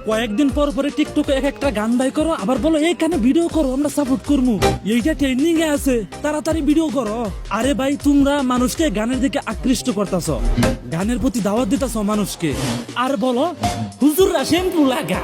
কয়েকদিন পর পরে টিকটকে এক একটা গান বাই করো, আবার বলো এইখানে ভিডিও করো, আমরা সাপোর্ট করবো। এইটা ট্রেন্ডিং এ আছে, তাড়াতাড়ি ভিডিও করো। আরে ভাই, তোমরা মানুষকে গানের দিকে আকৃষ্ট করতেছ, গানের প্রতি দাওয়াত দিতেছ মানুষকে, আর বলো হুজুররা শ্যাম্পু লাগা।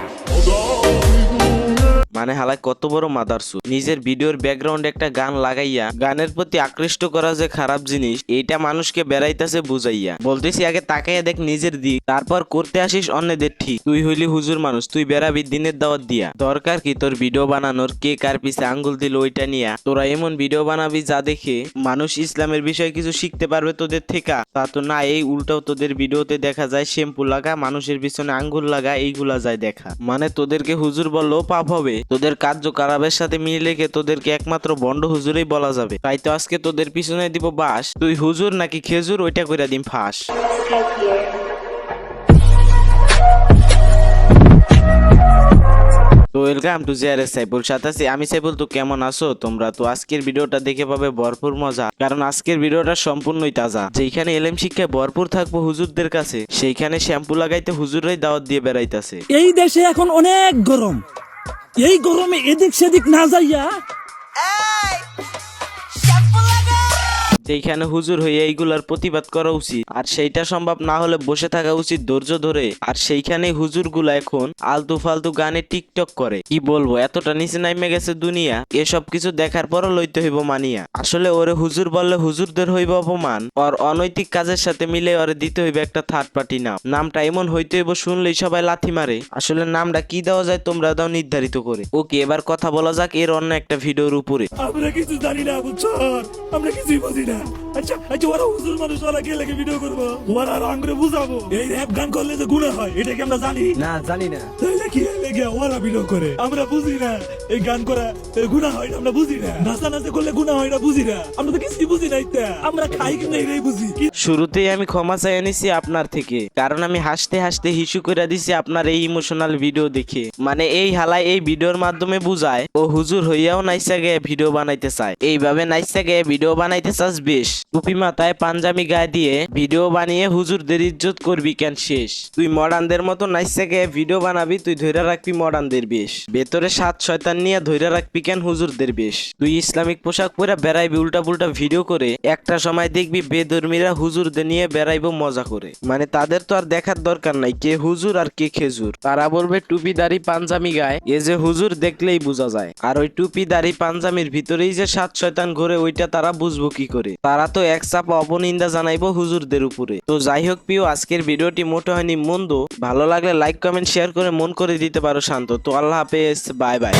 মানে হালাই কত বড় মাদারসু, নিজের ভিডিওর ব্যাকগ্রাউন্ডে একটা গান লাগাইয়া গানের প্রতি আকৃষ্ট করা যে খারাপ জিনিস, এইটা মানুষকে বেড়াইতেছে বুঝাইয়া। বলতেছি আগে তাকাইয়া দেখ নিজের দিক, তারপর করতে আসিস অন্যদের ঠিক। তুই হইলি হুজুর মানুষ, তুই বেড়াবি দিনের দাওয়াত দিয়া। দরকার কি তোর ভিডিও বানানোর, কে কার পিছে আঙ্গুল দিল ওইটা নিয়া? তোরা এমন ভিডিও বানাবি যা দেখে মানুষ ইসলামের বিষয়ে কিছু শিখতে পারবে তোদের থেকে, তা তো না। এই উল্টাও তোদের ভিডিওতে দেখা যায় শ্যাম্পু লাগা, মানুষের পিছনে আঙ্গুল লাগা, এইগুলা যায় দেখা। মানে তোদেরকে হুজুর বললেও পাপ হবে, তোদের কার্যকলাপের সাথে মিলে রেখে তোদেরকে একমাত্র বন্ড হুজুরই বলা যাবে। তাই তো আজকে তোদের পিছনে দিব বাস, তুই হুজুর নাকি খেজুর ওইটা কইরা দিম ফাঁস। তো ওয়েলকাম টু জিআরএস সাইফুল, সাথে আছি আমি সাইফুল। তো কেমন আছো তোমরা? তো আজকের ভিডিওটা দেখে পাবে ভরপুর মজা, কারণ আজকের ভিডিওটা সম্পূর্ণই তাজা। যেখানে এলেম শিক্ষায় ভরপুর থাকবো হুজুরদের কাছে, সেইখানে শ্যাম্পু লাগাইতে হুজুররাই দাওয়াত দিয়ে বেড়াইতেছে। এই দেশে এখন অনেক গরম, এই গরমে এদিক সেদিক না যাইয়া যেখানে হুজুর হয়ে এইগুলার প্রতিবাদ করা উচিত, আর সেইটা সম্ভব না হলে বসে থাকা উচিত ধৈর্য ধরে। আর সেইখানে হুজুর গুলা এখন আলতু ফালতু গানে টিকটক করে। কি বলবো, এতটা নিচে নামে গেছে দুনিয়া, এসব কিছু দেখার পরও লইতে হইব মানিয়া। আসলে ওরে হুজুর বললে হুজুরদের হইব অপমান, আর অনৈতিক কাজের সাথে মিলে ওরে দিতে হইবে একটা থার্ড পার্টি নাম। নামটা এমন হইতে হইব শুনলেই সবাই লাথি মারে। আসলে নামটা কি দেওয়া যায় তোমরা দাও নির্ধারিত করে। ওকে, এবার কথা বলা যাক এর অন্য একটা ভিডিওর উপরে। আমরা কিছু জানি না, বুঝছো? আমরা কিছুই বুঝি না। আচ্ছা আচ্ছা, ওরা হুজুর মানুষ, ওরা কে লেগে ভিডিও করবো? ওরা রং করে বুঝাবো এই র‍্যাপ গান করলে যে গুনাহ হয়, এটা কি আমরা জানি না, জানি না। তাইলে কি লেগে ওরা ভিডিও করে? আমরা বুঝি না এই গান করা গুনাহ হয়, আমরা বুঝি না। নাচা নাচা করলে গুনাহ হয় না, বুঝি না। আমরা তো কিছুই বুঝি না, আমরা খাই কিনা এটাই বুঝি। শুরুতেই আমি ক্ষমা চাই নিছি আপনার থেকে, কারণ আমি হাসতে হাসতে হিসু করে দিছি আপনার এই ইমোশনাল ভিডিও দেখে। মানে এই হালাই এই ভিডিওর মাধ্যমে বুঝায় ও হুজুর হইয়াও নাইসা গিয়ে ভিডিও বানাইতে চায়। এইভাবে নাইসা গিয়ে ভিডিও বানাইতে চাস বেশ, টুপি মাথায় পাঞ্জাবি গায়ে দিয়ে ভিডিও বানিয়ে হুজুরদের ইজ্জত করবি কেন শেষ? তুই মডার্নদের মতো নাইসা গিয়ে ভিডিও বানাবি, তুই ধৈর্য রাখবি মডার্নদের বেশ, ভেতরে সাত শয়তান নিয়ে ধৈর্য রাখবি কেন হুজুরদের বেশ? তুই ইসলামিক পোশাক পরে বেড়াইবি উল্টা পুল্টা ভিডিও করে, একটা সময় দেখবি বেধর্মীরা হুজুরদের নিয়ে বেড়াইবো মজা করে। মানে তাদের তো আর দেখার দরকার নাই কে হুজুর আর কে খেজুর, তারা বলবে টুপি দাড়ি পাঞ্জামি গায়ে, এ যে হুজুর দেখলেই বোঝা যায়। আর ওই টুপি দাড়ি পাঞ্জামির ভিতরেই যে সাত শয়তান ঘরে, ওইটা তারা বুঝবো কি করে? তারা তো এক চাপা অপনিন্দা জানাইবো হুজুরদের উপরে। তো যাই হোক প্রিয়, আজকের ভিডিওটি মোটো হয়নি মন্দ, ভালো লাগলে লাইক কমেন্ট শেয়ার করে মন করে দিতে পারো শান্ত। তো আল্লাহ হাফেজ, বাই বাই।